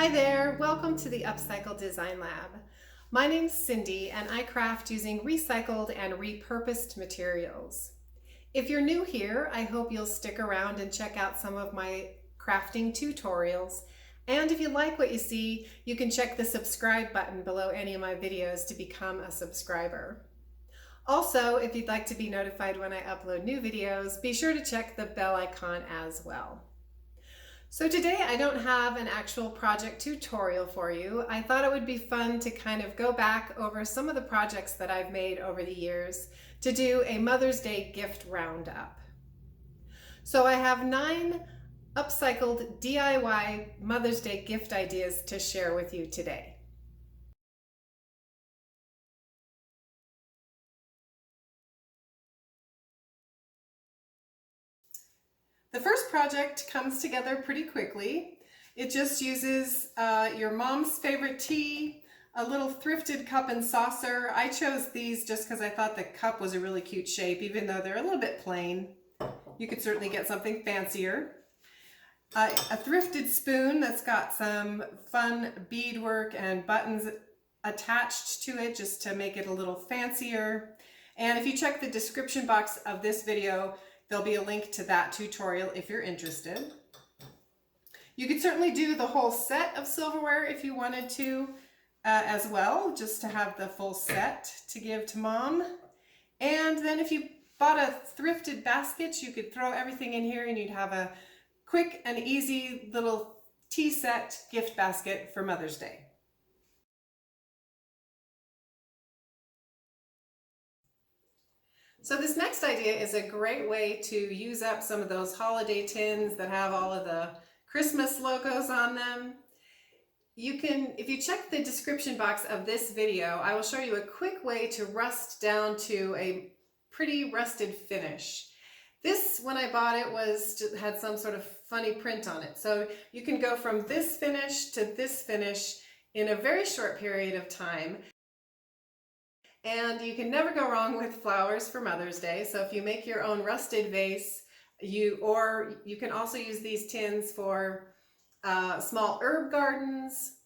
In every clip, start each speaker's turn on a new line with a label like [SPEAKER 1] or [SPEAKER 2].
[SPEAKER 1] Hi there, welcome to the Upcycle Design Lab. My name's Cindy and I craft using recycled and repurposed materials. If you're new here, I hope you'll stick around and check out some of my crafting tutorials. And if you like what you see, you can check the subscribe button below any of my videos to become a subscriber. Also, if you'd like to be notified when I upload new videos, be sure to check the bell icon as well. So today I don't have an actual project tutorial for you. I thought it would be fun to kind of go back over some of the projects that I've made over the years to do a Mother's Day gift roundup. So I have 9 upcycled DIY Mother's Day gift ideas to share with you today. The first project comes together pretty quickly. It just uses your mom's favorite tea, a little thrifted cup and saucer. I chose these just because I thought the cup was a really cute shape, even though they're a little bit plain. You could certainly get something fancier. A thrifted spoon that's got some fun beadwork and buttons attached to it just to make it a little fancier. And if you check the description box of this video, there'll be a link to that tutorial if you're interested. You could certainly do the whole set of silverware if you wanted to as well, just to have the full set to give to mom. And then if you bought a thrifted basket, you could throw everything in here and you'd have a quick and easy little tea set gift basket for Mother's Day. So this next idea is a great way to use up some of those holiday tins that have all of the Christmas logos on them. You can, if you check the description box of this video, I will show you a quick way to rust down to a pretty rusted finish. This, when I bought it, had some sort of funny print on it. So you can go from this finish to this finish in a very short period of time. And you can never go wrong with flowers for Mother's Day. So if you make your own rusted vase, you can also use these tins for small herb gardens.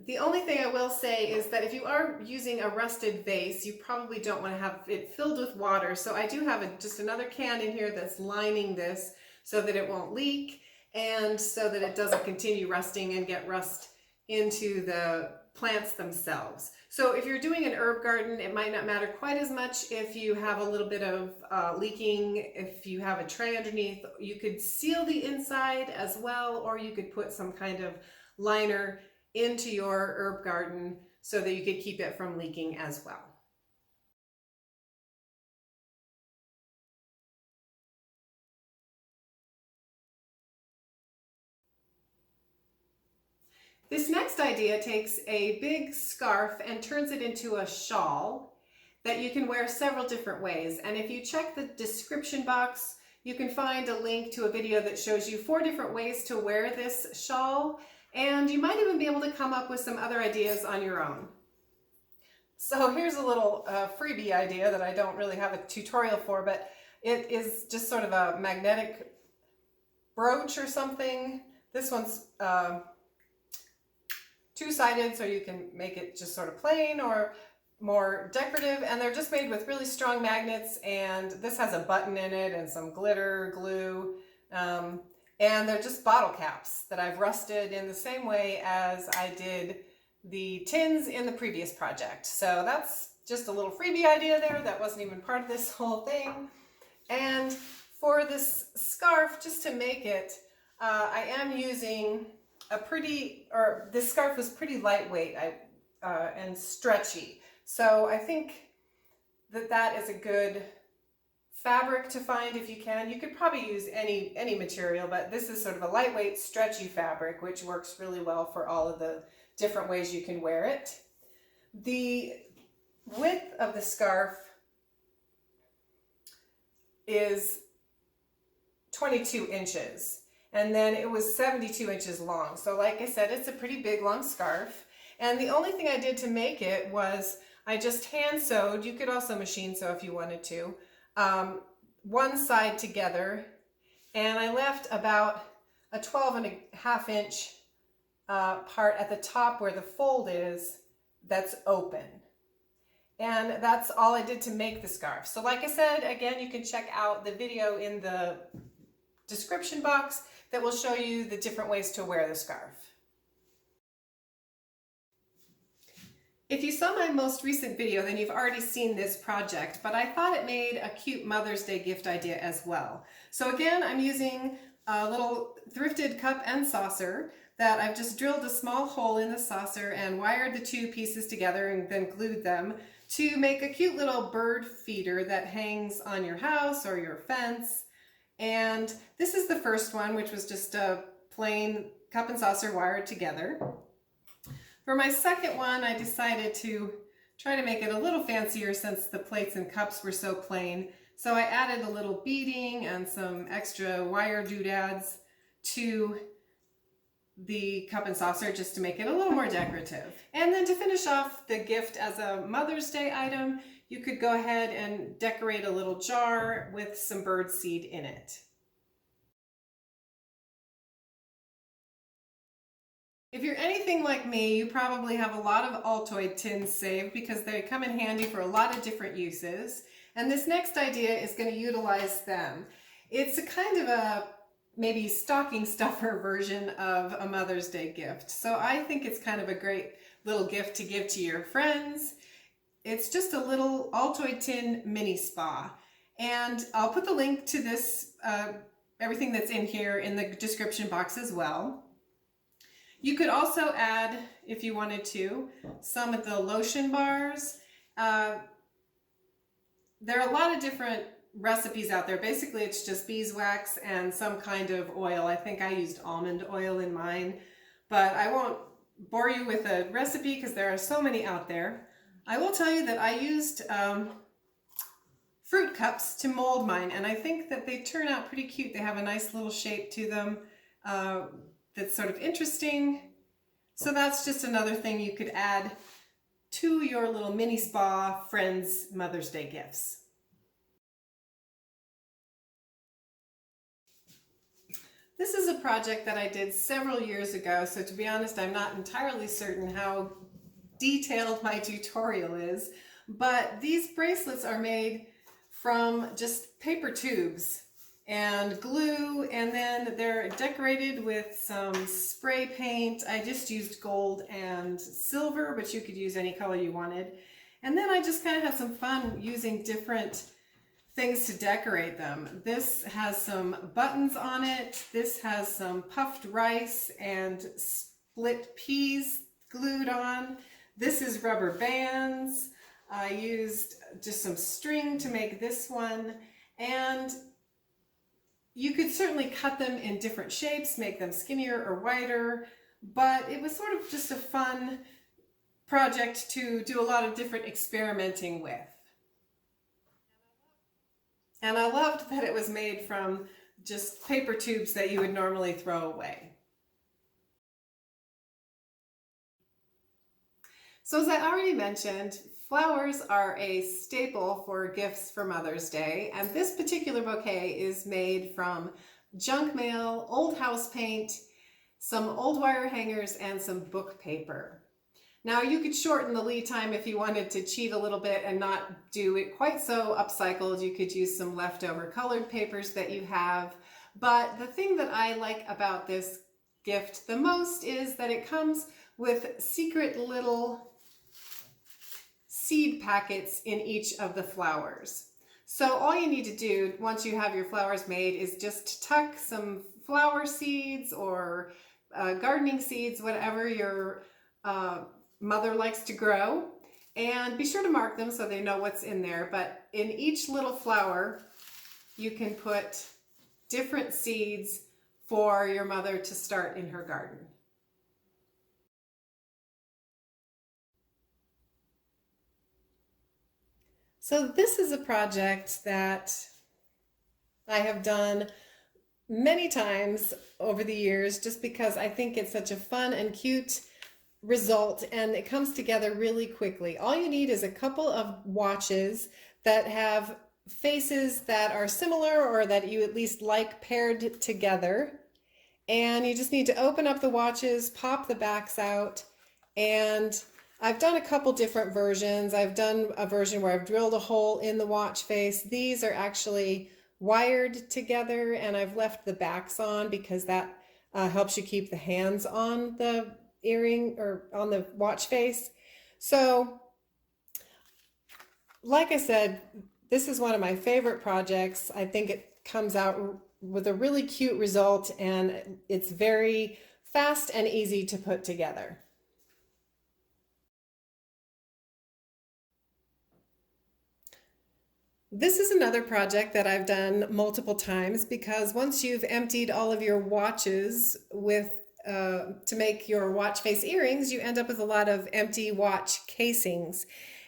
[SPEAKER 1] The only thing I will say is that if you are using a rusted vase, you probably don't want to have it filled with water. So I do have just another can in here that's lining this so that it won't leak and so that it doesn't continue rusting and get rust into the plants themselves. So if you're doing an herb garden, it might not matter quite as much if you have a little bit of leaking. If you have a tray underneath, you could seal the inside as well, or you could put some kind of liner into your herb garden so that you could keep it from leaking as well. This next idea takes a big scarf and turns it into a shawl that you can wear several different ways. And if you check the description box, you can find a link to a video that shows you 4 different ways to wear this shawl. And you might even be able to come up with some other ideas on your own. So here's a little freebie idea that I don't really have a tutorial for, but it is just sort of a magnetic brooch or something. This one's two-sided, so you can make it just sort of plain or more decorative, and they're just made with really strong magnets, and this has a button in it and some glitter glue, and they're just bottle caps that I've rusted in the same way as I did the tins in the previous project. So that's just a little freebie idea there that wasn't even part of this whole thing. And for this scarf, just to make it, I am using this scarf was pretty lightweight and stretchy. So I think that is a good fabric to find if you can. You could probably use any material, but this is sort of a lightweight, stretchy fabric, which works really well for all of the different ways you can wear it. The width of the scarf is 22 inches. And then it was 72 inches long. So like I said, it's a pretty big long scarf. And the only thing I did to make it was I just hand sewed. You could also machine sew if you wanted to. One side together. And I left about a 12.5 inch part at the top where the fold is that's open. And that's all I did to make the scarf. So like I said, again, you can check out the video in the description box that will show you the different ways to wear the scarf. If you saw my most recent video, then you've already seen this project, but I thought it made a cute Mother's Day gift idea as well. So again, I'm using a little thrifted cup and saucer that I've just drilled a small hole in the saucer and wired the two pieces together and then glued them to make a cute little bird feeder that hangs on your house or your fence. And this is the first one, which was just a plain cup and saucer wired together. For my second one, I decided to try to make it a little fancier since the plates and cups were so plain. So I added a little beading and some extra wire doodads to the cup and saucer just to make it a little more decorative. And then to finish off the gift as a Mother's Day item, you could go ahead and decorate a little jar with some bird seed in it. If you're anything like me, you probably have a lot of Altoid tins saved because they come in handy for a lot of different uses. And this next idea is going to utilize them. It's a kind of a maybe stocking stuffer version of a Mother's Day gift. So I think it's kind of a great little gift to give to your friends. It's just a little Altoid tin mini spa. And I'll put the link to this, everything that's in here in the description box as well. You could also add, if you wanted to, some of the lotion bars. There are a lot of different recipes out there. Basically, it's just beeswax and some kind of oil. I think I used almond oil in mine, but I won't bore you with a recipe because there are so many out there. I will tell you that I used fruit cups to mold mine, and I think that they turn out pretty cute. They have a nice little shape to them. That's sort of interesting. So that's just another thing you could add to your little mini spa friends' Mother's Day gifts. This is a project that I did several years ago, so to be honest, I'm not entirely certain how detailed my tutorial is, but these bracelets are made from just paper tubes and glue, and then they're decorated with some spray paint. I just used gold and silver, but you could use any color you wanted. And then I just kind of had some fun using different things to decorate them. This has some buttons on it. This has some puffed rice and split peas glued on. This is rubber bands. I used just some string to make this one, and you could certainly cut them in different shapes, make them skinnier or wider, but it was sort of just a fun project to do a lot of different experimenting with. And I loved that it was made from just paper tubes that you would normally throw away. So as I already mentioned, flowers are a staple for gifts for Mother's Day, and this particular bouquet is made from junk mail, old house paint, some old wire hangers, and some book paper. Now you could shorten the lead time if you wanted to cheat a little bit and not do it quite so upcycled. You could use some leftover colored papers that you have. But the thing that I like about this gift the most is that it comes with secret little seed packets in each of the flowers. So all you need to do once you have your flowers made is just tuck some flower seeds or gardening seeds, whatever your mother likes to grow, and be sure to mark them so they know what's in there. But in each little flower you can put different seeds for your mother to start in her garden. So this is a project that I have done many times over the years just because I think it's such a fun and cute result, and it comes together really quickly. All you need is a couple of watches that have faces that are similar or that you at least like paired together, And you just need to open up the watches, pop the backs out, and I've done a couple different versions. I've done a version where I've drilled a hole in the watch face. These are actually wired together, and I've left the backs on because that helps you keep the hands on the earring or on the watch face. So, like I said, this is one of my favorite projects. I think it comes out with a really cute result, and it's very fast and easy to put together. This is another project that I've done multiple times because once you've emptied all of your watches to make your watch face earrings, you end up with a lot of empty watch casings.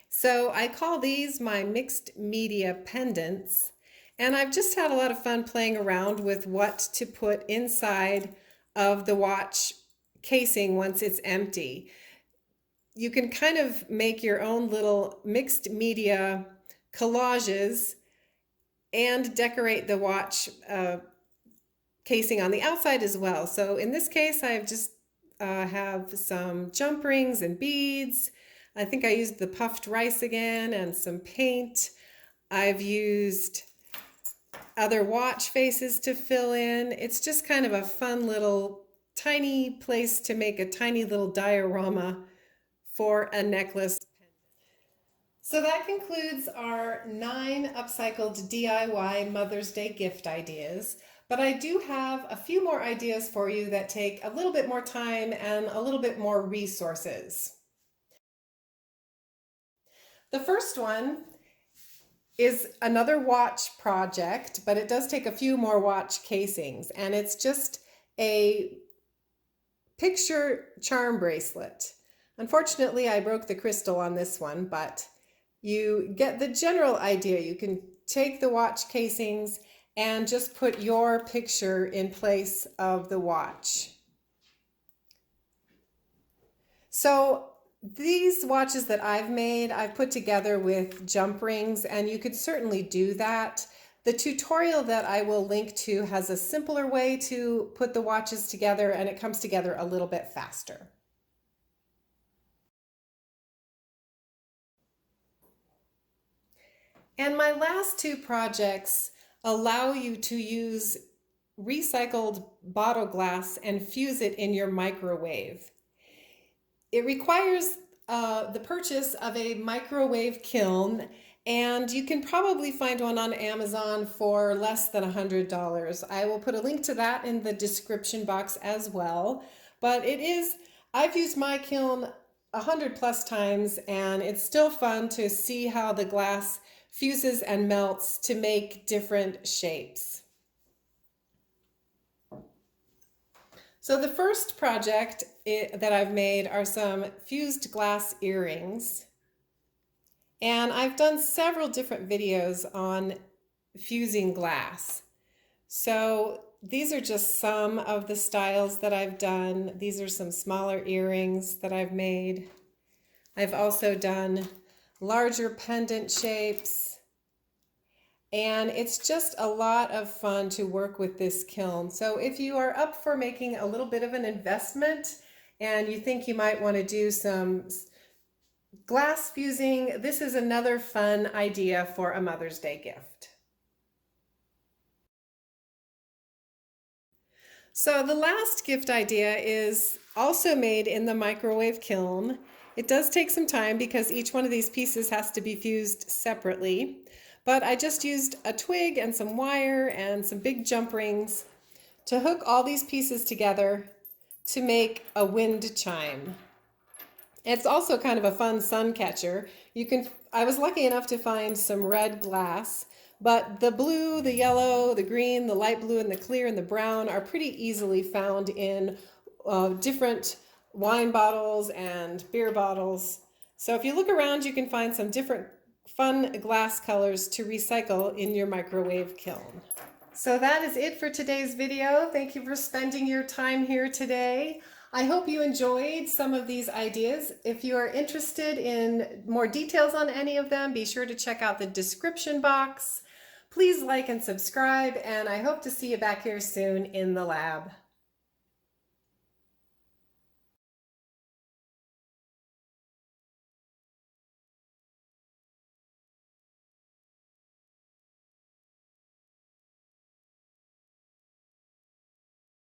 [SPEAKER 1] So I call these my mixed media pendants. And I've just had a lot of fun playing around with what to put inside of the watch casing once it's empty. You can kind of make your own little mixed media collages and decorate the watch casing on the outside as well. So in this case, I've just have some jump rings and beads. I think I used the puffed rice again and some paint. I've used other watch faces to fill in. It's just kind of a fun little tiny place to make a tiny little diorama for a necklace. So that concludes our 9 upcycled DIY Mother's Day gift ideas. But I do have a few more ideas for you that take a little bit more time and a little bit more resources. The first one is another watch project, but it does take a few more watch casings, and it's just a picture charm bracelet. Unfortunately, I broke the crystal on this one, but you get the general idea. You can take the watch casings and just put your picture in place of the watch. So these watches that I've made, I've put together with jump rings, and you could certainly do that. The tutorial that I will link to has a simpler way to put the watches together, and it comes together a little bit faster. And my last 2 projects allow you to use recycled bottle glass and fuse it in your microwave. It requires the purchase of a microwave kiln, and you can probably find one on Amazon for less than $100. I will put a link to that in the description box as well. But I've used my kiln 100+ times, and it's still fun to see how the glass fuses and melts to make different shapes. So the first project that I've made are some fused glass earrings. And I've done several different videos on fusing glass. So these are just some of the styles that I've done. These are some smaller earrings that I've made. I've also done larger pendant shapes. And it's just a lot of fun to work with this kiln. So if you are up for making a little bit of an investment and you think you might want to do some glass fusing, this is another fun idea for a Mother's Day gift. So the last gift idea is also made in the microwave kiln. It does take some time because each one of these pieces has to be fused separately. But I just used a twig and some wire and some big jump rings to hook all these pieces together to make a wind chime. It's also kind of a fun sun catcher. I was lucky enough to find some red glass, but the blue, the yellow, the green, the light blue, and the clear and the brown are pretty easily found in different wine bottles and beer bottles. So if you look around, you can find some different fun glass colors to recycle in your microwave kiln. So that is it for today's video. Thank you for spending your time here today. I hope you enjoyed some of these ideas. If you are interested in more details on any of them, be sure to check out the description box. Please like and subscribe, and I hope to see you back here soon in the lab.